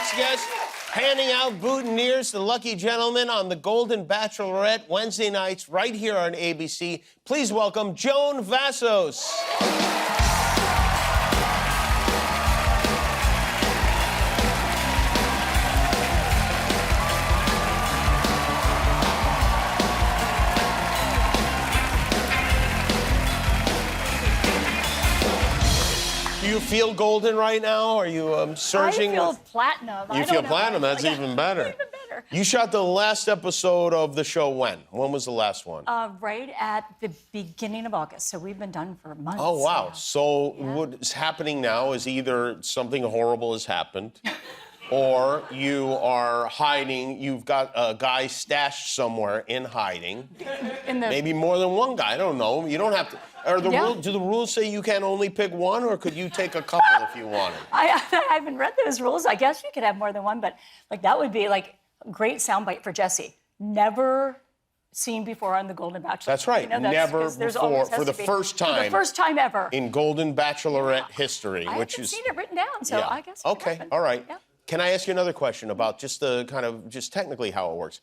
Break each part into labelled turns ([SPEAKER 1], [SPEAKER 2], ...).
[SPEAKER 1] next guest, handing out boutonnieres to lucky gentlemen on the Golden Bachelorette Wednesday nights right here on ABC. Please welcome Joan Vassos. Do you feel golden right now? Are you surging?
[SPEAKER 2] I feel platinum.
[SPEAKER 1] You feel platinum? That's even better.
[SPEAKER 2] Even better.
[SPEAKER 1] You shot the last episode of the show when? When was the last one?
[SPEAKER 2] Right at the beginning of August. So we've been done for months.
[SPEAKER 1] Oh, wow.
[SPEAKER 2] Now.
[SPEAKER 1] So what's happening now is either something horrible has happened or you are hiding. You've got a guy stashed somewhere in hiding. Maybe more than one guy. I don't know. You don't have to. Do the rules say you can only pick one, or could you take a couple if you wanted?
[SPEAKER 2] I haven't read those rules. I guess you could have more than one, but like that would be like a great soundbite for Jesse. Never seen before on the Golden Bachelorette.
[SPEAKER 1] That's right.
[SPEAKER 2] You know,
[SPEAKER 1] Never before, for the first time.
[SPEAKER 2] For the first time ever.
[SPEAKER 1] In Golden Bachelorette history,
[SPEAKER 2] I haven't seen it written down, so I guess.
[SPEAKER 1] Okay. All right. Yeah. Can I ask you another question about just the kind of just technically how it works?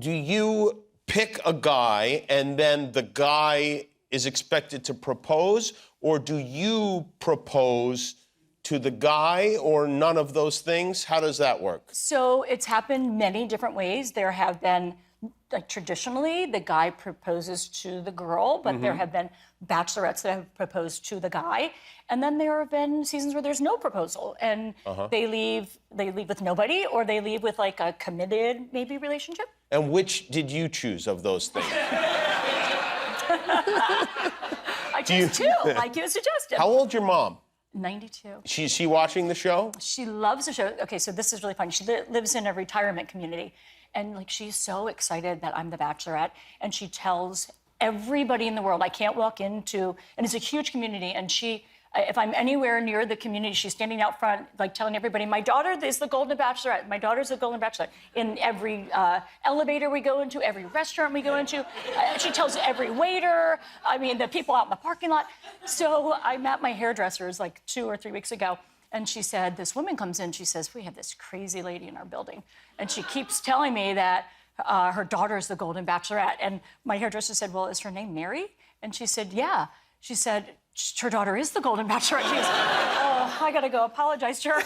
[SPEAKER 1] Do you pick a guy and then the guy is expected to propose, or do you propose to the guy, or none of those things? How does that work?
[SPEAKER 2] So it's happened many different ways. There have been, like traditionally, the guy proposes to the girl, but there have been bachelorettes that have proposed to the guy. And then there have been seasons where there's no proposal, and they leave with nobody, or they leave with like a committed, maybe, relationship.
[SPEAKER 1] And which did you choose of those things?
[SPEAKER 2] I chose two, like you suggested.
[SPEAKER 1] How old's your mom?
[SPEAKER 2] 92.
[SPEAKER 1] Is she watching the show?
[SPEAKER 2] She loves the show. Okay, so this is really fun. She lives in a retirement community, and like she's so excited that I'm the Bachelorette, and she tells everybody in the world I can't walk into, and it's a huge community, and if I'm anywhere near the community, she's standing out front, like telling everybody, my daughter is the Golden Bachelorette. My daughter's the Golden Bachelorette. In every elevator we go into, every restaurant we go into, she tells every waiter, I mean, the people out in the parking lot. So I'm at my hairdresser's like 2 or 3 weeks ago, and she said, this woman comes in, she says, we have this crazy lady in our building. And she keeps telling me that her daughter's the Golden Bachelorette. And my hairdresser said, well, is her name Mary? And she said, yeah. She said, her daughter is the Golden Bachelorette. She goes, oh, I gotta go apologize to her.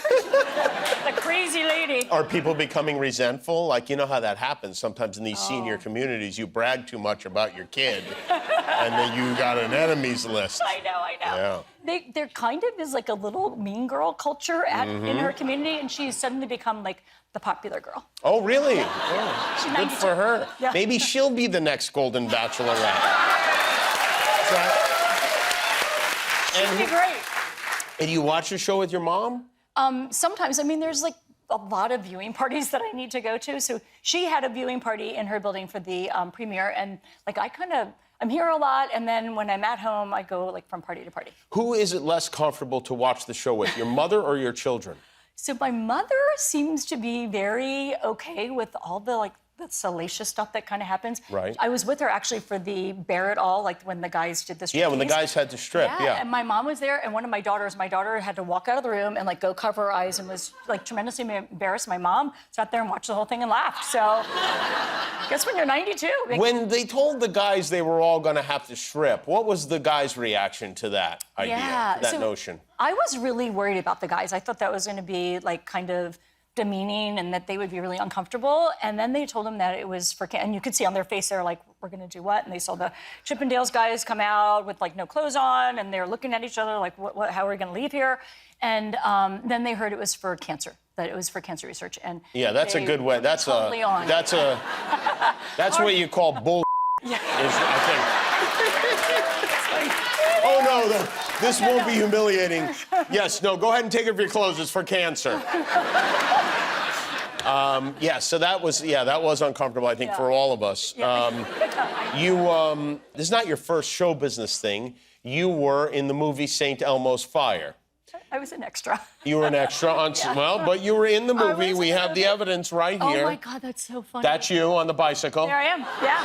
[SPEAKER 2] The crazy lady.
[SPEAKER 1] Are people becoming resentful? Like, you know how that happens sometimes in these senior communities. You brag too much about your kid, and then you got an enemies list.
[SPEAKER 2] I know. Yeah. There kind of is like a little mean girl culture in her community, and she's suddenly become like the popular girl.
[SPEAKER 1] Oh, really?
[SPEAKER 2] Yeah.
[SPEAKER 1] Oh,
[SPEAKER 2] She's
[SPEAKER 1] good
[SPEAKER 2] 92.
[SPEAKER 1] for her.
[SPEAKER 2] Yeah.
[SPEAKER 1] Maybe she'll be the next Golden Bachelorette.
[SPEAKER 2] She'd be great.
[SPEAKER 1] And you watch the show with your mom?
[SPEAKER 2] Sometimes. I mean, there's like a lot of viewing parties that I need to go to. So she had a viewing party in her building for the premiere, and like I'm here a lot, and then when I'm at home, I go like from party to party.
[SPEAKER 1] Who is it less comfortable to watch the show with, your mother or your children?
[SPEAKER 2] So my mother seems to be very okay with all the the salacious stuff that kind of happens.
[SPEAKER 1] Right.
[SPEAKER 2] I was with her actually for the Bear It All, like when the guys did this.
[SPEAKER 1] Yeah, when the guys had to strip, yeah.
[SPEAKER 2] And my mom was there, and one of my daughter had to walk out of the room and like go cover her eyes and was like tremendously embarrassed. My mom sat there and watched the whole thing and laughed. So I guess when you're 92.
[SPEAKER 1] When they told the guys they were all gonna have to strip, what was the guys' reaction to that idea, to that notion?
[SPEAKER 2] I was really worried about the guys. I thought that was gonna be like kind of demeaning and that they would be really uncomfortable. And then they told them that it was for, and you could see on their face, they're like, we're gonna do what? And they saw the Chippendales guys come out with like no clothes on, and they're looking at each other like, how are we gonna leave here? And then they heard it was for cancer, that it was for cancer research. And
[SPEAKER 1] yeah, that's a good way. That's
[SPEAKER 2] totally
[SPEAKER 1] that's what you call bull.
[SPEAKER 2] Yeah.
[SPEAKER 1] I think. Oh no, this won't be humiliating. Yes, no, go ahead and take off your clothes. It's for cancer. Yeah, so that was uncomfortable, I think, for all of us. This is not your first show business thing. You were in the movie St. Elmo's Fire.
[SPEAKER 2] I was an extra.
[SPEAKER 1] You were an extra on, well, but you were in the movie. We have the evidence right here.
[SPEAKER 2] Oh my God, that's so funny.
[SPEAKER 1] That's you on the bicycle.
[SPEAKER 2] There I am, yeah.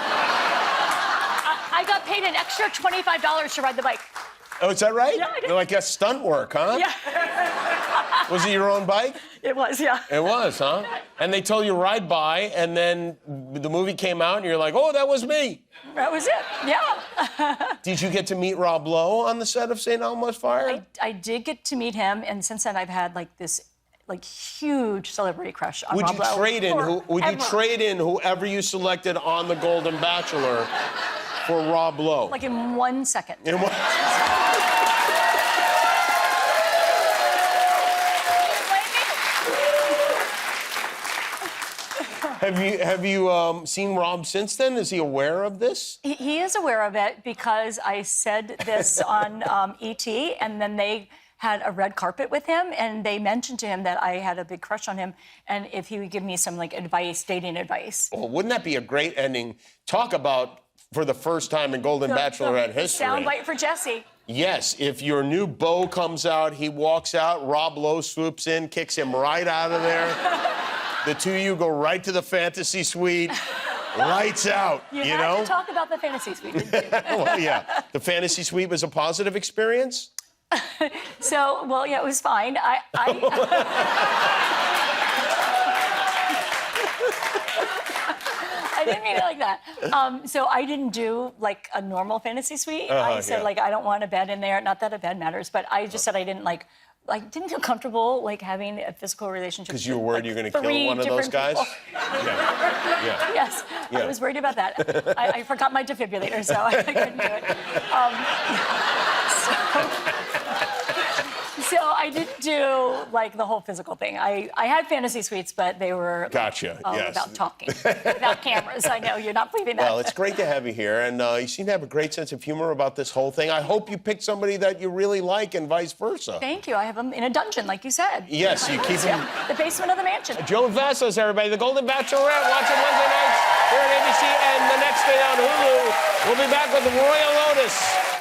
[SPEAKER 2] I got paid an extra $25 to ride the bike.
[SPEAKER 1] Oh, is that right?
[SPEAKER 2] Yeah, I did.
[SPEAKER 1] Like a stunt work, huh?
[SPEAKER 2] Yeah.
[SPEAKER 1] Was it your own bike?
[SPEAKER 2] It was, yeah.
[SPEAKER 1] It was, huh? And they told you ride by, and then the movie came out, and you're like, oh, that was me.
[SPEAKER 2] That was it, yeah.
[SPEAKER 1] Did you get to meet Rob Lowe on the set of St. Elmo's Fire?
[SPEAKER 2] I did get to meet him, and since then I've had like this huge celebrity crush on Rob Lowe.
[SPEAKER 1] Would you trade in whoever you selected on the Golden Bachelor for Rob Lowe?
[SPEAKER 2] Like in 1 second.
[SPEAKER 1] In one... Have you seen Rob since then? Is he aware of this?
[SPEAKER 2] He is aware of it because I said this on ET, and then they had a red carpet with him, and they mentioned to him that I had a big crush on him, and if he would give me some like advice, dating advice.
[SPEAKER 1] Well, wouldn't that be a great ending? Talk about for the first time in Golden Bachelorette history.
[SPEAKER 2] Soundbite for Jesse.
[SPEAKER 1] Yes, if your new beau comes out, he walks out, Rob Lowe swoops in, kicks him right out of there. The two of you go right to the fantasy suite. Lights out, you know?
[SPEAKER 2] You had to talk about the fantasy suite, didn't you?
[SPEAKER 1] Well, yeah. The fantasy suite was a positive experience?
[SPEAKER 2] So, well, yeah, it was fine. I didn't mean it like that. So I didn't do like a normal fantasy suite. I said like I don't want a bed in there. Not that a bed matters, but I just said I didn't didn't feel comfortable like having a physical relationship.
[SPEAKER 1] Because you were worried you're going to kill one of those guys? Yeah.
[SPEAKER 2] Yes, I was worried about that. I forgot my defibrillator, so I couldn't do it. So I didn't do like the whole physical thing. I had fantasy suites, but they were about talking, without cameras. I know you're not believing that.
[SPEAKER 1] Well, it's great to have you here, and you seem to have a great sense of humor about this whole thing. I hope you picked somebody that you really like, and vice versa.
[SPEAKER 2] Thank you. I have them in a dungeon, like you said.
[SPEAKER 1] Yes, you keep them.
[SPEAKER 2] The basement of the mansion.
[SPEAKER 1] Joan Vassos, everybody, the Golden Bachelorette. Watch it Wednesday nights here at ABC, and the next day on Hulu. We'll be back with Royal Lotus.